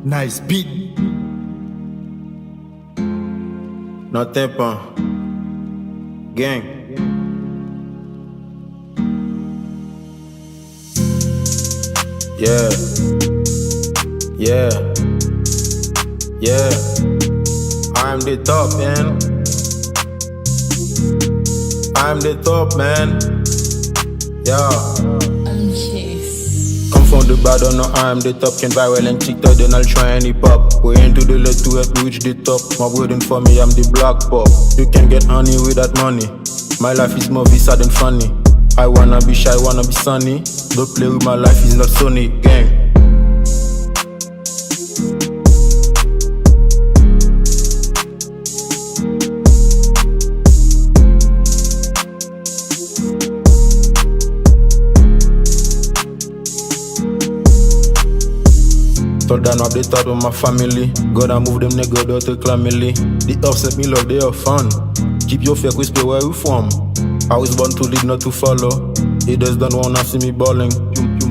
Nice beat. No tempo. Gang. Yeah. Yeah. Yeah. I'm the top, man. I'm the top, man. Yeah. Come from the bad, no, I'm the top. Can viral and TikTok, then I'll try any pop. Way into the left to help me reach the top. My waiting for me, I'm the black pop. You can get honey without money. My life is more visa than funny. I wanna be shy, wanna be sunny. Don't play with my life, it's not Sony. Gang. Told them up the thought with my family. God, I move them nigga out to clamily. The upset me love, they are fun. Keep your fake whisper where you from. I was born to lead, not to follow. Haters don't wanna see me balling.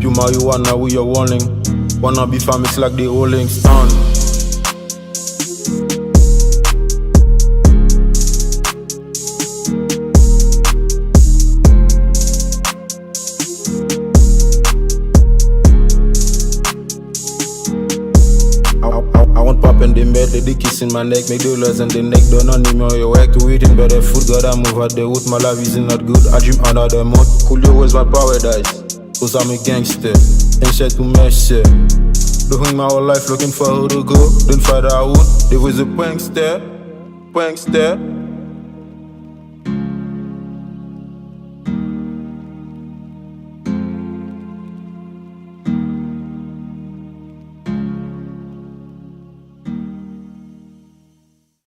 You marijuana with your warning. Wanna be famous like the Rolling Stone. I want pop and they made the kiss in my neck. Make the lures and the neck. Don't need me on your work to eating better food. Gotta move out the wood. My life is not good. I dream under the mud. Coolio was my paradise. Cause I'm a gangster. Ain't shit to mess shit. Doing my whole life looking for who to go. Don't fight out. There was a prankster. Prankster.